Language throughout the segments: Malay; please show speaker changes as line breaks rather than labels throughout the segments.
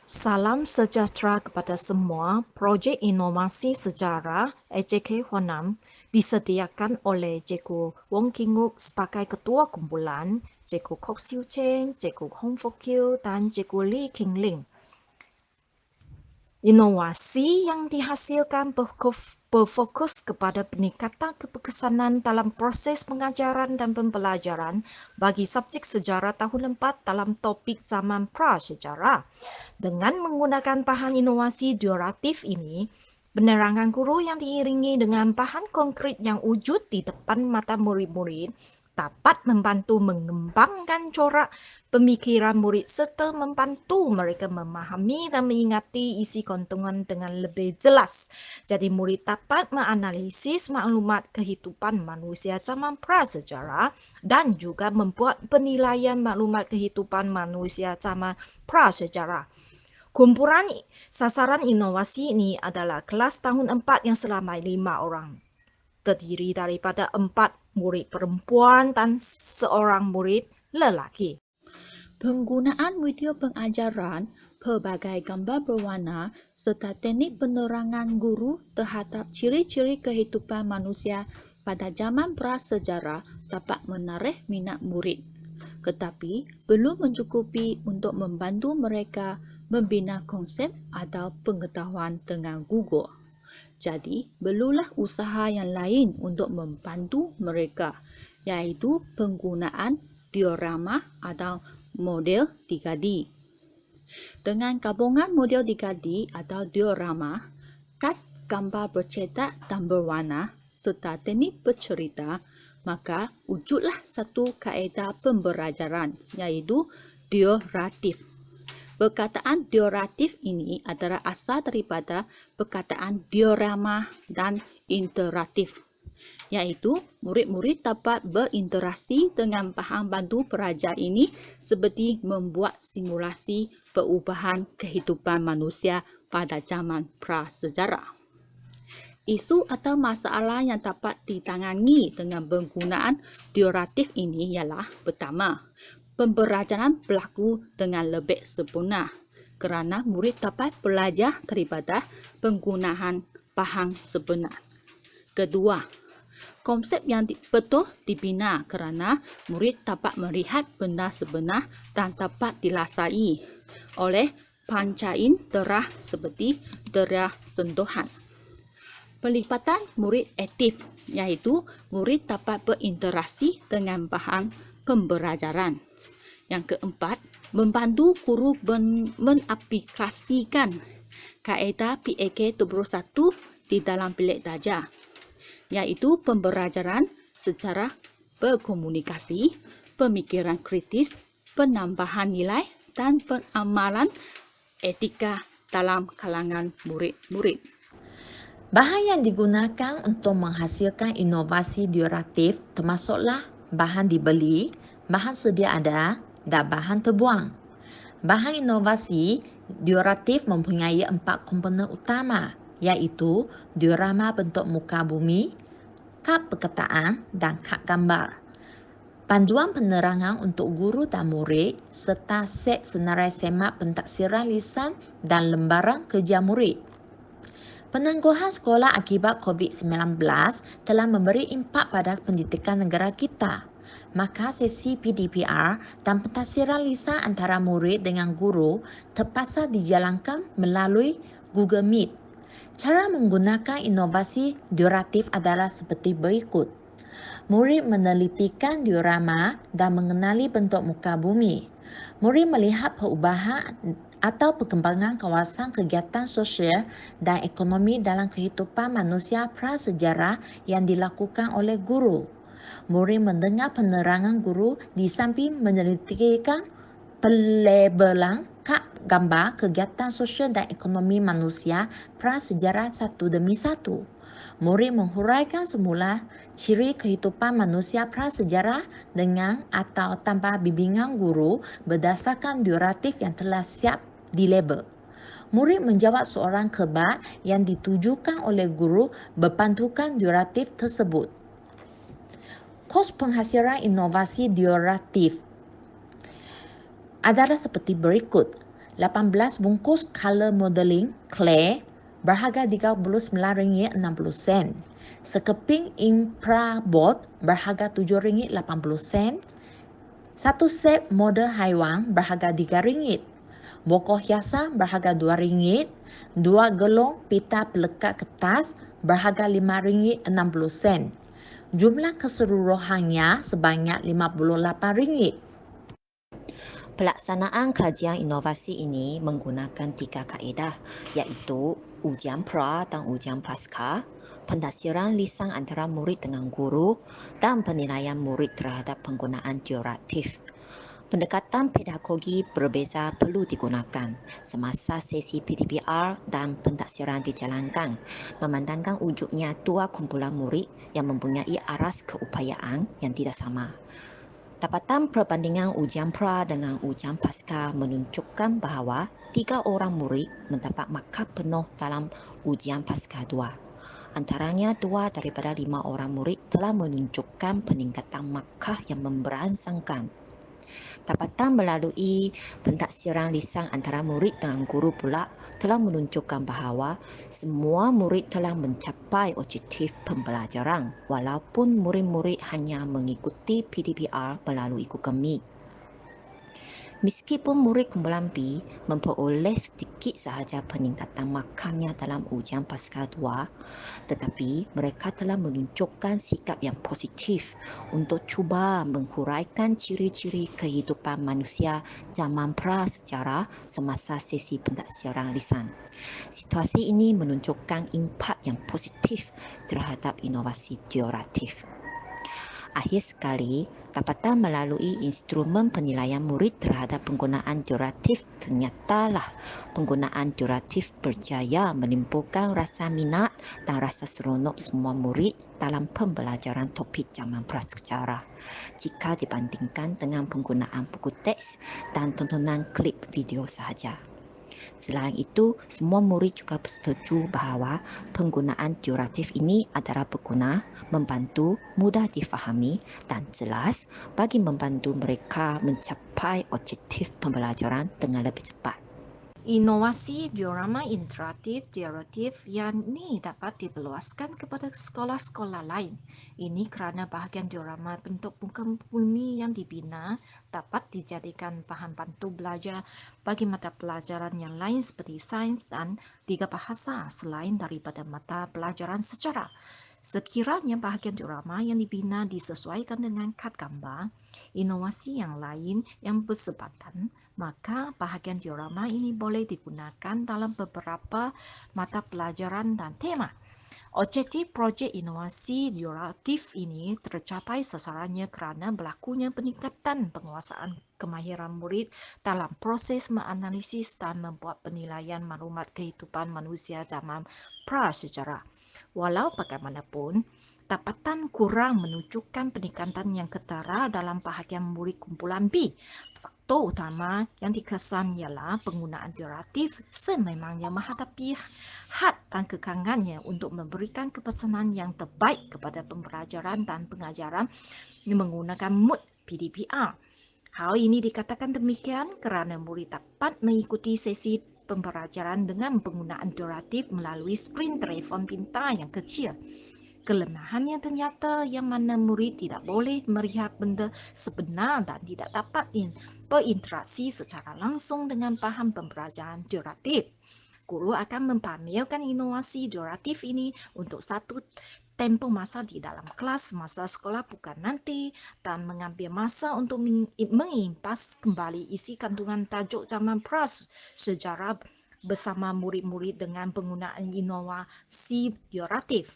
Salam sejahtera kepada semua. Projek Inovasi Sejarah EJK Honam disediakan oleh Cikgu Wong Kinguk sebagai Ketua Kumpulan, Cikgu Kok Siu Cheng, Cikgu Hong Fok Kiew, dan Cikgu Lee King Ling. Inovasi yang dihasilkan berfokus kepada peningkatan kepekesanan dalam proses pengajaran dan pembelajaran bagi subjek sejarah tahun 4 dalam topik zaman prasejarah. Dengan menggunakan bahan inovasi duratif ini, penerangan guru yang diiringi dengan bahan konkret yang wujud di depan mata murid-murid dapat membantu mengembangkan corak pemikiran murid serta membantu mereka memahami dan mengingati isi kontengan dengan lebih jelas. Jadi murid dapat menganalisis maklumat kehidupan manusia zaman prasejarah dan juga membuat penilaian maklumat kehidupan manusia zaman prasejarah. Kumpulan sasaran inovasi ini adalah kelas tahun 4 yang selama 5 orang. Terdiri daripada 4 murid perempuan dan seorang murid lelaki.
Penggunaan video pengajaran, pelbagai gambar berwarna serta teknik penerangan guru terhadap ciri-ciri kehidupan manusia pada zaman prasejarah dapat menarik minat murid. Tetapi belum mencukupi untuk membantu mereka membina konsep atau pengetahuan dengan gugur. Jadi, perlulah usaha yang lain untuk membantu mereka, iaitu penggunaan diorama atau model 3D. Dengan gabungan model 3D atau diorama, kad gambar bercetak dan berwarna serta teknik bercerita, maka wujudlah satu kaedah pembelajaran, iaitu dioratif. Perkataan dioratif ini adalah asal daripada perkataan diorama dan interaktif, iaitu murid-murid dapat berinteraksi dengan bahan bantu pelajar ini seperti membuat simulasi perubahan kehidupan manusia pada zaman prasejarah. Isu atau masalah yang dapat ditangani dengan penggunaan dioratif ini ialah pertama, pembelajaran berlaku dengan lebih sempurna kerana murid dapat belajar daripada penggunaan bahan sebenar. Kedua, konsep yang betul dibina kerana murid dapat melihat benda sebenar dan dapat dilasai oleh pancain terah seperti terah sentuhan. Pelipatan murid aktif, iaitu murid dapat berinteraksi dengan bahan pembelajaran. Yang keempat, membantu guru mengaplikasikan kaedah PAK 21 di dalam bilik darjah, iaitu pembelajaran secara berkomunikasi, pemikiran kritis, penambahan nilai dan pengamalan etika dalam kalangan murid-murid.
Bahan yang digunakan untuk menghasilkan inovasi dioratif termasuklah bahan dibeli, bahan sedia ada dan bahan terbuang. Bahan inovasi dioratif mempunyai 4 komponen utama, iaitu diorama bentuk muka bumi, kad perkataan dan kad gambar. Panduan penerangan untuk guru dan murid serta set senarai semak pentaksiran lisan dan lembaran kerja murid. Penangguhan sekolah akibat COVID-19 telah memberi impak pada pendidikan negara kita. Maka sesi PDPR dan pentafsiran lisan antara murid dengan guru terpaksa dijalankan melalui Google Meet. Cara menggunakan inovasi dioratif adalah seperti berikut. Murid menelitikan diorama dan mengenali bentuk muka bumi. Murid melihat perubahan atau perkembangan kawasan kegiatan sosial dan ekonomi dalam kehidupan manusia prasejarah yang dilakukan oleh guru. Murid mendengar penerangan guru di samping menelitikan pelabelan kad gambar kegiatan sosial dan ekonomi manusia prasejarah satu demi satu. Murid menghuraikan semula ciri kehidupan manusia prasejarah dengan atau tanpa bimbingan guru berdasarkan dioratif yang telah siap dilabel. Murid menjawab soalan kebat yang ditujukan oleh guru berpandukan dioratif tersebut. Kos penghasilan inovasi dioratif adalah seperti berikut. 18 bungkus color modeling clay berharga RM39.60. Sekeping infraboard berharga RM7.80. Satu set model haiwan berharga RM3. Bokor hiasan berharga RM2. Dua gelong pita pelekat kertas berharga RM5.60. Jumlah keseluruhannya sebanyak RM58.
Pelaksanaan kajian inovasi ini menggunakan 3 kaedah, iaitu ujian pra dan ujian pasca, pentafsiran lisan antara murid dengan guru dan penilaian murid terhadap penggunaan duratif. Pendekatan pedagogi berbeza perlu digunakan semasa sesi PDPR dan pentafsiran dijalankan, memandangkan wujudnya dua kumpulan murid yang mempunyai aras keupayaan yang tidak sama. Dapatan perbandingan ujian pra dengan ujian pasca menunjukkan bahawa 3 orang murid mendapat markah penuh dalam ujian pasca 2. Antaranya 2 daripada 5 orang murid telah menunjukkan peningkatan markah yang memberansangkan. Dapatan melalui pentafsiran lisan antara murid dengan guru pula telah menunjukkan bahawa semua murid telah mencapai objektif pembelajaran walaupun murid-murid hanya mengikuti PDPR melalui Google Meet. Meskipun murid kumpulan B memperoleh sedikit sahaja peningkatan markahnya dalam ujian pasca 2, tetapi mereka telah menunjukkan sikap yang positif untuk cuba menghuraikan ciri-ciri kehidupan manusia zaman prasejarah semasa sesi pentafsiran lisan. Situasi ini menunjukkan impak yang positif terhadap inovasi duratif. Akhir sekali, dapatan melalui instrumen penilaian murid terhadap penggunaan duratif ternyatalah penggunaan duratif berjaya menimbulkan rasa minat dan rasa seronok semua murid dalam pembelajaran topik zaman prasejarah jika dibandingkan dengan penggunaan buku teks dan tontonan klip video sahaja. Selain itu, semua murid juga bersetuju bahawa penggunaan duratif ini adalah berguna, membantu, mudah difahami dan jelas bagi membantu mereka mencapai objektif pembelajaran dengan lebih cepat. Inovasi diorama interaktif duratif yang ini dapat diperluaskan kepada sekolah-sekolah lain. Ini kerana bahagian diorama bentuk muka bumi yang dibina dapat dijadikan bahan bantu belajar bagi mata pelajaran yang lain seperti sains dan 3 bahasa selain daripada mata pelajaran sejarah. Sekiranya bahagian diorama yang dibina disesuaikan dengan kad gambar, inovasi yang lain yang bersebatan, maka bahagian diorama ini boleh digunakan dalam beberapa mata pelajaran dan tema. Objektif projek inovasi duratif ini tercapai sasarannya kerana berlakunya peningkatan penguasaan kemahiran murid dalam proses menganalisis dan membuat penilaian maklumat kehidupan manusia zaman prasejarah. Walau bagaimanapun, dapatan kurang menunjukkan peningkatan yang ketara dalam bahagian murid kumpulan B. Faktor utama yang dikesan ialah penggunaan duratif sememangnya menghadapi had dan kekangannya untuk memberikan kepesanan yang terbaik kepada pembelajaran dan pengajaran menggunakan mood PDPR. Hal ini dikatakan demikian kerana murid dapat mengikuti sesi pembelajaran dengan penggunaan duratif melalui skrin telefon pintar yang kecil. Kelemahannya ternyata yang mana murid tidak boleh melihat benda sebenar dan tidak dapat berinteraksi secara langsung dengan bahan pembelajaran duratif. Guru akan mempamerkan inovasi duratif ini untuk satu tempoh masa di dalam kelas masa sekolah bukan nanti dan mengambil masa untuk mengimpas kembali isi kandungan tajuk zaman prasejarah bersama murid-murid dengan penggunaan inovasi duratif.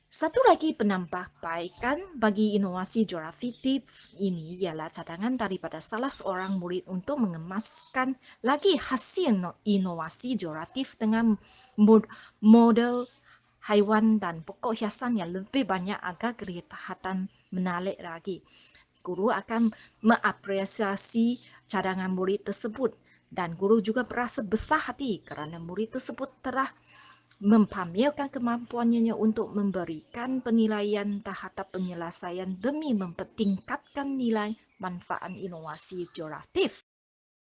Satu lagi penambahbaikan bagi inovasi duratif ini ialah cadangan daripada salah seorang murid untuk mengemaskan lagi hasil inovasi duratif dengan model haiwan dan pokok hiasan yang lebih banyak agar kelihatan menarik lagi. Guru akan mengapresiasi cadangan murid tersebut dan guru juga berasa besar hati kerana murid tersebut telah mempamerkan kemampuannya untuk memberikan penilaian terhadap penyelesaian demi mempertingkatkan nilai manfaat inovasi duratif.